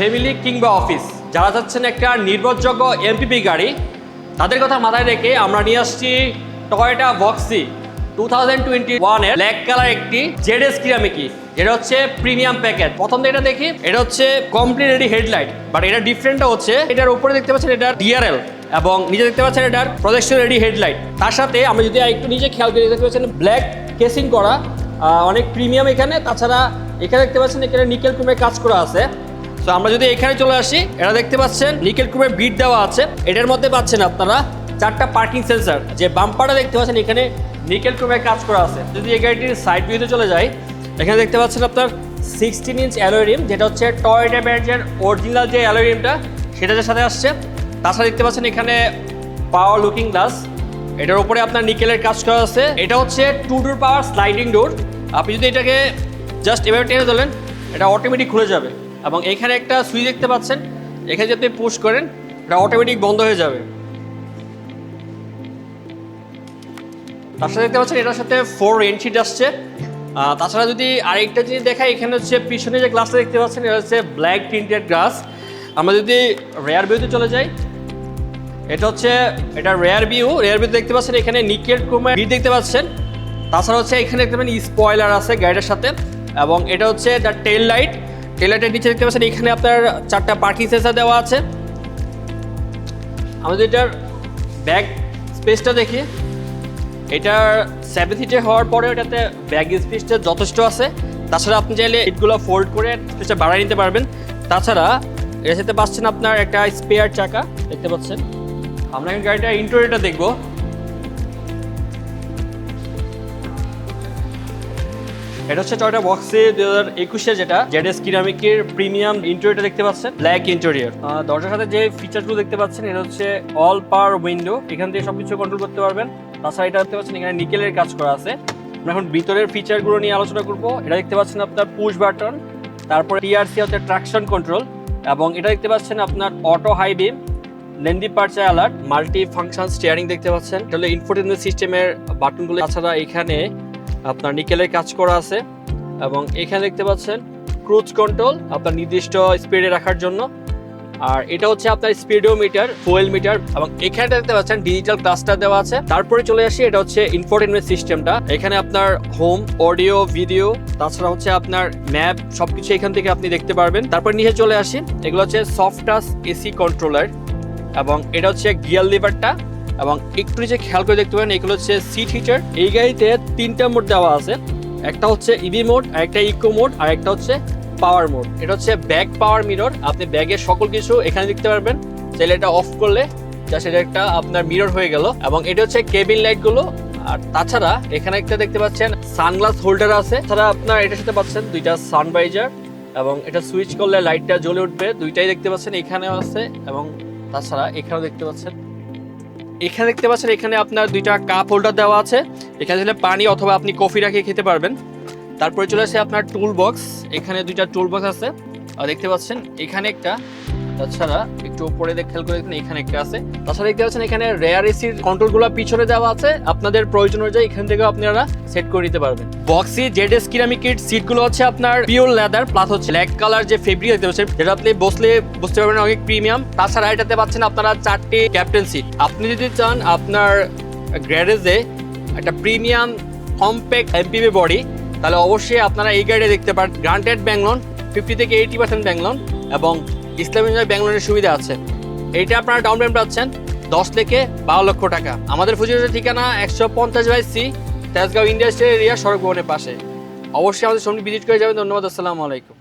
Family কিংবা office যারা চাচ্ছেন একটা নির্ভরযোগ্য এমপিপি গাড়ি, তাদের কথা মাথায় রেখে আমরা নিয়ে আসছি টয়োটা ভক্সি 2021 এর ব্ল্যাক কালার একটি জেডএস কিরামিকি, যেটা হচ্ছে প্রিমিয়াম প্যাকেজ। প্রথম এটা দেখি, এটা হচ্ছে কমপ্লিট রেডি হেডলাইট, বাট এটা ডিফারেন্টটা হচ্ছে এটার উপরে দেখতে পাচ্ছেন এটা ডিআরএল এবং নিচে দেখতে পাচ্ছেন এটার প্রজেকশন রেডি হেডলাইট। তার সাথে আমরা যদি একটু নিচে খেয়াল করি দেখতে পাচ্ছেন ব্ল্যাক কেসিং করা, অনেক প্রিমিয়াম এখানে। তাছাড়া এখানে দেখতে পাচ্ছেন এখানে নিকেল ক্রোমের কাজ করা আছে। তো আমরা যদি এখানে চলে আসি, এটা দেখতে পাচ্ছেন নিকেল ক্রোমের বিট দেওয়া আছে। এটার মধ্যে পাচ্ছেন আপনারা 4টা পার্কিং সেন্সার, যে বাম্পারটা দেখতে পাচ্ছেন এখানে নিকেল ক্রোমের কাজ করা আছে। যদি এই গাড়িটির সাইড ভিউতে চলে যাই, এখানে দেখতে পাচ্ছেন আপনার 16 ইঞ্চ অ্যালয় রিম, যেটা হচ্ছে টয়োটা ব্র্যান্ডের অরিজিনাল যে অ্যালয় রিমটা সেটার সাথে আসছে। তাছাড়া দেখতে পাচ্ছেন এখানে পাওয়ার লুকিং গ্লাস, এটার উপরে আপনার নিকেলের কাজ করা আছে। এটা হচ্ছে 2 ডোর পাওয়ার স্লাইডিং ডোর। আপনি যদি এটাকে জাস্ট এভাবে টেনে তোলেন, এটা অটোমেটিক খুলে যাবে। এবং এখানে একটা সুইচ দেখতে পাচ্ছেন, এখানে যদি আপনি পুশ করেন এটা অটোমেটিক বন্ধ হয়ে যাবে। তার সাথে দেখতে পাচ্ছেন এটার সাথে 4 রেন শিট আসছে। তাছাড়া যদি আরেকটা জিনিস দেখাই, এখানে হচ্ছে পিছনে যে গ্লাসটা দেখতে পাচ্ছেন এটা হচ্ছে ব্ল্যাক টিন্টেড গ্লাস। আমরা যদি রেয়ার ভিউতে চলে যাই, এটা হচ্ছে এটা রেয়ার ভিউ দেখতে পাচ্ছেন এখানে নিকেল ক্রোমের বিট দেখতে পাচ্ছেন। তাছাড়া হচ্ছে এখানে দেখতে পাচ্ছেন স্পয়লার আছে গাড়িটার সাথে, এবং এটা হচ্ছে দ্য টেল লাইটের নিচে দেখতে পাচ্ছেন এখানে আপনার 4টা পার্কিং সেন্সার দেওয়া আছে। আমরা যদি এটার ব্যাক স্পেসটা দেখি, এটার 7 সিটের হওয়ার পরে এটাতে ব্যাগ স্পেসটা যথেষ্ট আছে। তাছাড়া আপনি চাইলে সিটগুলো ফোল্ড করে স্পেসটা বাড়ায় নিতে পারবেন। তাছাড়া এর সাথে পাচ্ছেন আপনার একটা স্পেয়ার চাকা দেখতে পাচ্ছেন। আমরা এখন গাড়িটার ইন্টেরিয়রটা দেখবো। এটা হচ্ছে টয়োটা ভক্সি 2021 যেটা জেডএস কিরামিকের প্রিমিয়াম ইন্টেরিয়রটা দেখতে পাচ্ছেন, ব্ল্যাক ইন্টেরিয়র। দরজার সাথে যে ফিচারগুলো দেখতে পাচ্ছেন, এটা হচ্ছে অল পাওয়ার উইন্ডো, এখান থেকে সবকিছু কন্ট্রোল করতে পারবেন। তাছাড়া এটা দেখতে পাচ্ছেন এখানে নিকেলের কাজ করা আছে। আমরা এখন ভিতরের ফিচারগুলো নিয়ে আলোচনা করব। এটা দেখতে পাচ্ছেন আপনার পুশ বাটন, তারপরে টিআরসি হচ্ছে ট্রাকশন কন্ট্রোল, এবং এটা দেখতে পাচ্ছেন আপনার auto high beam, lane departure alert, multi function steering দেখতে পাচ্ছেন। এটা হলো ইনফোটেনমেন্ট সিস্টেমের বাটনগুলো। তাছাড়া এখানে আপনার নিকেলের কাজ করা আছে, এবং এখানে দেখতে পাচ্ছেন ক্রুজ কন্ট্রোল আপনার নির্দিষ্ট স্পিডে রাখার জন্য। আর এটা হচ্ছে আপনার স্পিডোমিটার, ফুয়েল মিটার, এবং এখানে দেখতে পাচ্ছেন ডিজিটাল ক্লাস্টার দেওয়া আছে। তারপরে চলে আসি, এটা হচ্ছে ইনফোটেনমেন্ট সিস্টেমটা। এখানে আপনার হোম, অডিও, ভিডিও, তাছাড়া হচ্ছে আপনার ম্যাপ সবকিছু এখান থেকে আপনি দেখতে পারবেন। তারপর নিচে চলে আসি, এগুলো হচ্ছে সফট টাচ এসি কন্ট্রোলার, এবং এটা হচ্ছে গিয়ার লিভারটা, এবং একটু নিচে খেয়াল করে দেখতে পারেন এগুলো হচ্ছে সিট হিটার। এই গাড়িতে 3টা মোড দেওয়া আছে, একটা হচ্ছে ইভি মোড, আর একটা ইকো মোড, আর একটা হচ্ছে পাওয়ার মোড। এটা হচ্ছে ব্যাক পাওয়ার মিরর, আপনি ব্যাগের সকল কিছু এখানে দেখতে পারবেন। চাইলে এটা অফ করলে যা সেটা একটা আপনার মিরর হয়ে গেল। এবং এটা হচ্ছে কেবিন লাইট গুলো। আর তাছাড়া এখানে একটা দেখতে পাচ্ছেন সানগ্লাস হোল্ডার আছে। তাছাড়া আপনার এটার সাথে পাচ্ছেন 2টা সানভাইজার, এবং এটা সুইচ করলে লাইটটা জ্বলে উঠবে, 2টাই দেখতে পাচ্ছেন এখানেও আছে। এবং তাছাড়া এখানেও দেখতে পাচ্ছেন, এখানে আপনার 2টা কাপ হোল্ডার দেওয়া আছে, এখানে দিলে পানি অথবা আপনি কফি রাখিয়ে খেতে পারবেন। তারপরে চলে আসে আপনার টুল বক্স, এখানে 2টা টুল বক্স আছে দেখতে পাচ্ছেন, এখানে একটা, তাছাড়া একটু উপরে খেয়াল করে দেখুন এখানে একটা আছে। তাছাড়া দেখতে পাচ্ছেন এখানে রেয়ার এসির কন্ট্রোলগুলো পিছনে দেওয়া আছে, আপনাদের প্রয়োজন অনুযায়ী এখান থেকে আপনারা সেট করে নিতে পারবেন। বক্সি জেডএস কিরামিকের সিটগুলো হচ্ছে আপনার পিওর লেদার প্লাস হচ্ছে ব্ল্যাক কালার যে ফেব্রিক দেখতে পাচ্ছেন, যেটা আপনি বসলে বুঝতে পারবেন অনেক প্রিমিয়াম। তাছাড়া এটাতে পাচ্ছেন আপনারা 4টি ক্যাপ্টেন সিট। আপনি যদি চান আপনার গ্যারেজে একটা প্রিমিয়াম কম্প্যাক্ট এমপিভি বডি, তাহলে অবশ্যই আপনারা এই গাড়িটা দেখতে পারেন। গ্রান্টেড ব্যাংক লোন 50 থেকে 80% ব্যাংক লোন, এবং ইসলামী ব্যাংক লোনের সুবিধা আছে। এইটা আপনারা ডাউন পেমেন্ট পাচ্ছেন 10 থেকে 12 লক্ষ টাকা। আমাদের ফুজির ঠিকানা 150/C, তেজগাঁও ইন্ডাস্ট্রিয়াল এরিয়া, সড়ক ভবনের পাশে। অবশ্যই আমাদের সামনে ভিজিট করে যাবেন। ধন্যবাদ, আসসালামু আলাইকুম।